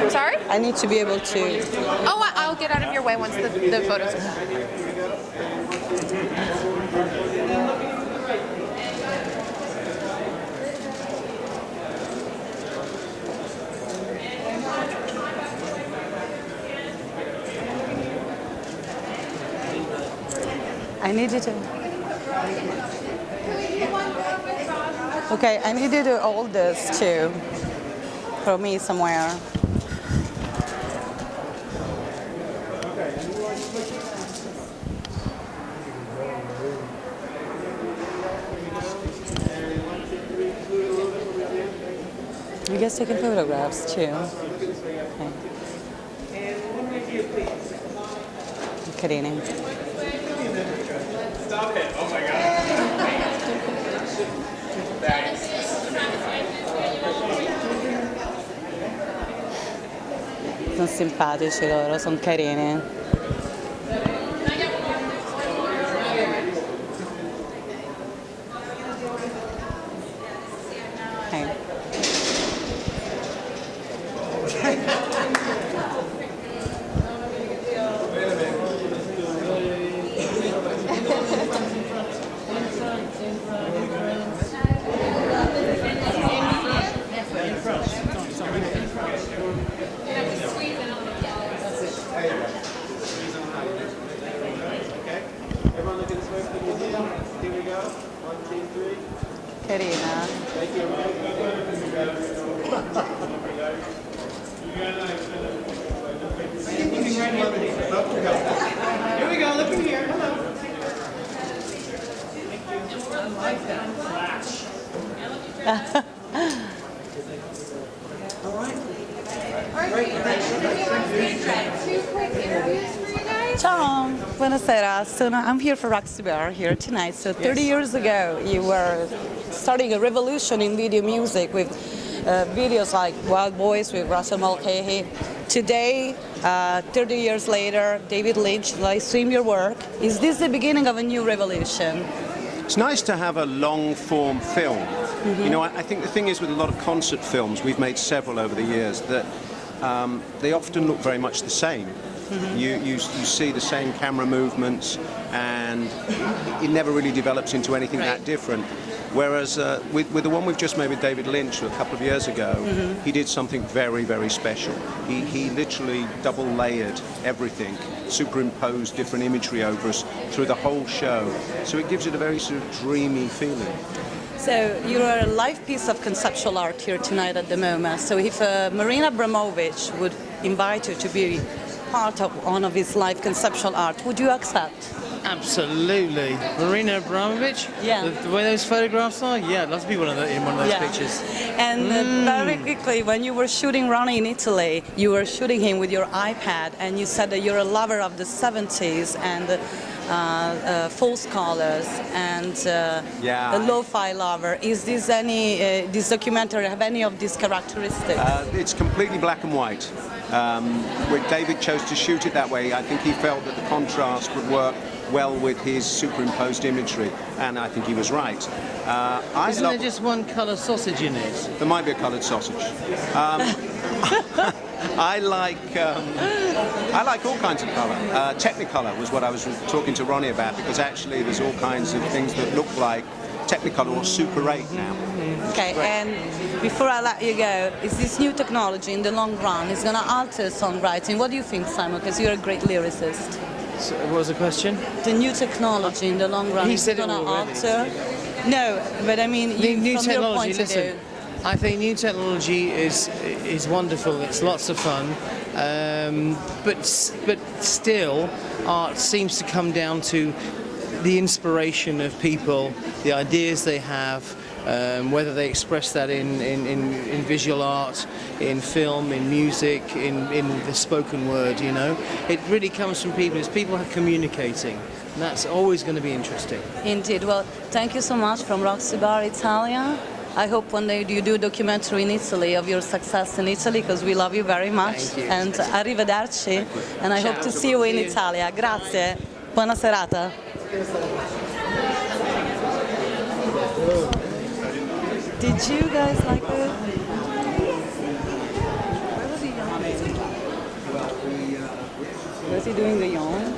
Sorry? I need to be able to... Oh, I'll get out of your way once the photos are done. I need you to... Okay, I need you to hold this too. For me somewhere. You guys taking photographs too? Okay. Carini. Stop it! Oh my god. Sono simpatici loro, sono carini. Carina. Here we go, look in here. Hello. I like that flash. All right. Two quick interviews for you guys. Ciao, buonasera. I'm here for Roxy Bar here tonight. So 30 years ago, you were starting a revolution in video music with videos like Wild Boys with Russell Mulcahy. Today, 30 years later, David Lynch live stream your work. Is this the beginning of a new revolution? It's nice to have a long-form film. Mm-hmm. You know, I think the thing is with a lot of concert films, we've made several over the years, that they often look very much the same. Mm-hmm. You see the same camera movements, and it never really develops into anything that different. Whereas with the one we've just made with David Lynch a couple of years ago, mm-hmm. he did something very, very special. He literally double-layered everything, superimposed different imagery over us through the whole show. So it gives it a very sort of dreamy feeling. So you're a live piece of conceptual art here tonight at the MOMA. So if Marina Abramovich would invite you to be part of one of his live conceptual art, would you accept? Absolutely. Marina Abramovich? Yeah. The way those photographs are? Yeah, I'd love to be in one of those pictures. And very quickly, when you were shooting Ronnie in Italy, you were shooting him with your iPad, and you said that you're a lover of the 70s and false colors and a lo-fi lover. Is this this documentary have any of these characteristics? It's completely black and white. When David chose to shoot it that way, I think he felt that the contrast would work well with his superimposed imagery, and I think he was right. Isn't there just one colour sausage in it? There might be a coloured sausage. I like all kinds of colour. Technicolor was what I was talking to Ronnie about, because actually there's all kinds of things that look like Technicolor or Super 8 now. Okay, and before I let you go, is this new technology in the long run is going to alter songwriting? What do you think, Simon? Because you're a great lyricist. So, what was the question? The new technology in the long run is going to alter. No, but I mean, new from technology. Your point of view. I think new technology is wonderful. It's lots of fun, but still, art seems to come down to the inspiration of people, the ideas they have, whether they express that in visual art, in film, in music, in the spoken word. You know, it really comes from people. It's people communicating. And that's always going to be interesting. Indeed. Well, thank you so much from Roxy Bar Italia. I hope one day you do a documentary in Italy of your success in Italy, because we love you very much. Thank you. And arrivederci. And I hope to see you in Italia. Grazie. Buona serata. Did you guys like it? Where was he? Was he doing the yawn?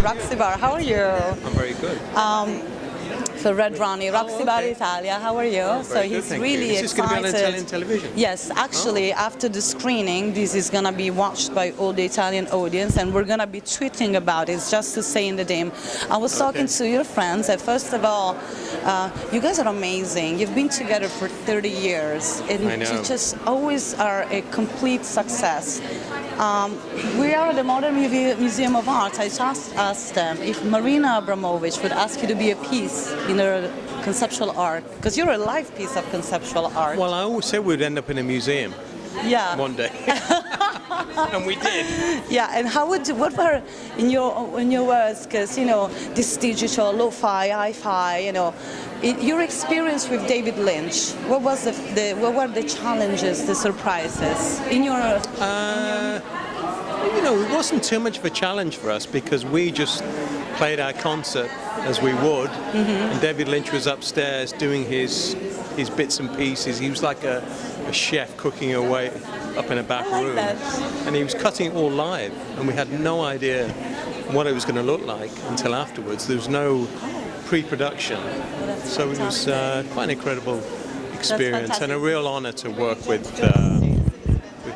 Roxy Bar, how are you? I'm very good. So Red Ronnie, Roxy Bar Italia, how are you? So Very good, he's thank really you. Is this excited. going to be on Italian television? Yes, actually, after the screening, this is gonna be watched by all the Italian audience, and we're gonna be tweeting about it, just to say in the name. I was talking to your friends, and first of all, you guys are amazing. You've been together for 30 years, and I know. you just always are a complete success. We are at the Modern Museum of Art. I just asked them if Marina Abramovic would ask you to be a piece in her conceptual art, because you're a live piece of conceptual art. Well, I always said we'd end up in a museum Yeah. one day, and we did. Yeah, and what were in your words? Because this digital, lo-fi, hi-fi, your experience with David Lynch. What was what were the challenges, the surprises in your? It wasn't too much of a challenge for us because we just played our concert as we would, and David Lynch was upstairs doing his bits and pieces. He was like a chef cooking away up in a back room, that. and he was cutting it all live, and we had no idea what it was going to look like until afterwards. There was no pre-production, so it was quite an incredible experience and a real honor to work with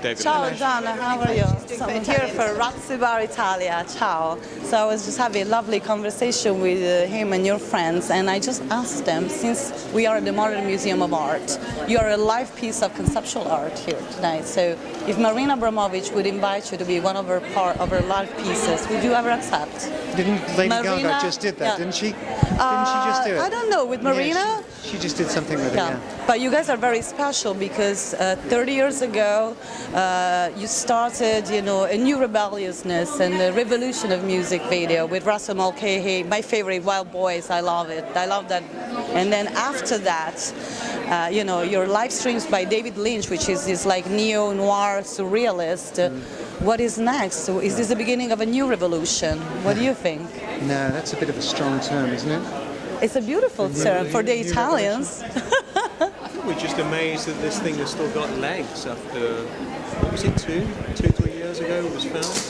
David Ciao Lynch. Gianna, how are you? So I'm here for Roxy Bar Italia. Ciao. So I was just having a lovely conversation with him and your friends, and I just asked them, since we are at the Modern Museum of Art, you are a live piece of conceptual art here tonight. So if Marina Abramovic would invite you to be one of her live pieces, would you ever accept? Didn't Lady Marina- Gaga just did that, yeah. didn't she? Didn't she just do it? I don't know, with Marina? Yeah, she just did something with it, Yeah, but you guys are very special because 30 years ago you started, a new rebelliousness and the revolution of music video with Russell Mulcahy, my favorite, Wild Boys. I love it. I love that. And then after that, your live streams by David Lynch, which is this like neo-noir surrealist. What is next? So is this the beginning of a new revolution? What do you think? No, that's a bit of a strong term, isn't it? It's a beautiful term for the Italians. We're just amazed that this thing has still got legs after, what was it, 3 years ago it was filmed?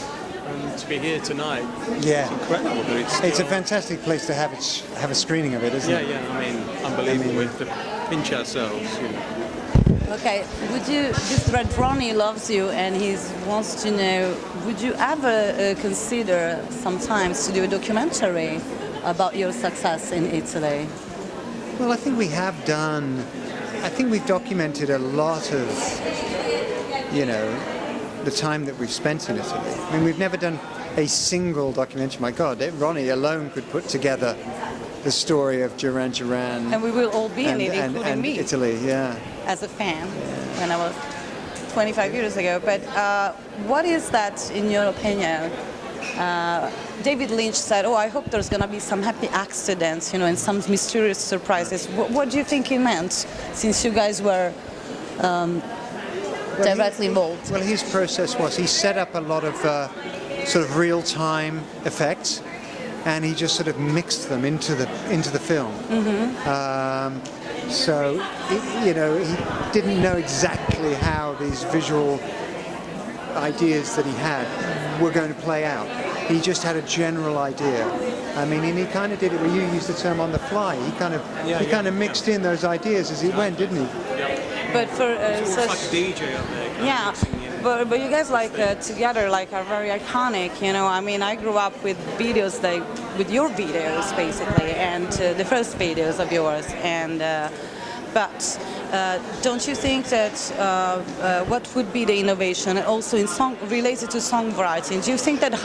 And to be here tonight, Yeah. it's incredible that it's still... It's a fantastic place to have a screening of it, isn't it? Yeah, I mean, unbelievable. We have to pinch ourselves, Okay, this Red Ronnie loves you and he wants to know, would you ever consider sometimes to do a documentary about your success in Italy? Well, I think we've documented a lot of, the time that we've spent in Italy. I mean, we've never done a single documentary. My God, Ronnie alone could put together the story of Duran Duran. And we will all be in it, including and me, Italy, yeah. as a fan, when I was 25 years ago. But what is that, in your opinion? David Lynch said, I hope there's going to be some happy accidents, and some mysterious surprises. What do you think he meant, since you guys were directly involved? Well, his process was he set up a lot of sort of real-time effects, and he just sort of mixed them into the film. So, he didn't know exactly how these visual ideas that he had were going to play out. He just had a general idea. I mean, and he kind of did it where you used the term on the fly. He kind of mixed in those ideas as he went, didn't he? But for It's like a DJ up there. yeah, but you guys together are very iconic. I mean, I grew up with videos with your videos basically, and the first videos of yours, and But don't you think that what would be the innovation, and also in song related to songwriting? Do you think that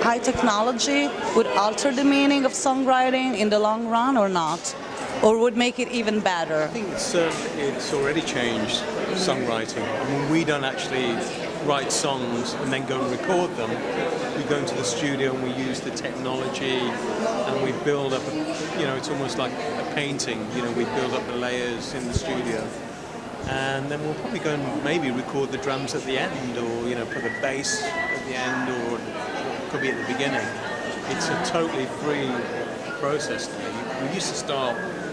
high technology would alter the meaning of songwriting in the long run, or not, or would make it even better? I think it's already changed songwriting. I mean, we don't actually write songs and then go and record them. We go into the studio and we use the technology and we build up, it's almost like a painting, we build up the layers in the studio. And then we'll probably go and maybe record the drums at the end, or, put a bass at the end, or it could be at the beginning. It's a totally free process to me. We used to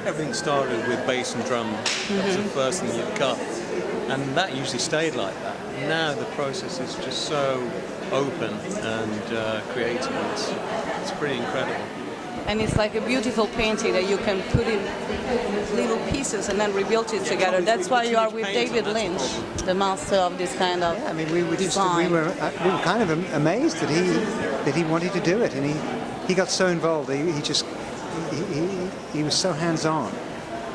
everything started with bass and drum. That was the first thing you'd cut. And that usually stayed like that. Now the process is just so open and creative. It's pretty incredible. And it's like a beautiful painting that you can put in little pieces and then rebuild it together. That's why you are with David Lynch, the master of this kind of we were kind of amazed that he wanted to do it, and he got so involved. He was so hands-on.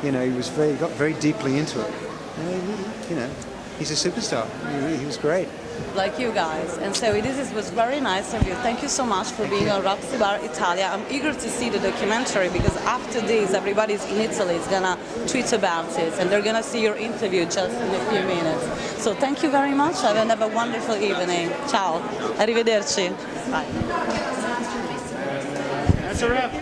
He got very deeply into it. He's a superstar. He was great. Like you guys. And so this was very nice of you. Thank you so much for being on Roxy Bar Italia. I'm eager to see the documentary, because after this, everybody's in Italy is going to tweet about it, and they're going to see your interview just in a few minutes. So thank you very much. Have a wonderful evening. Ciao. Arrivederci. Bye. That's a wrap.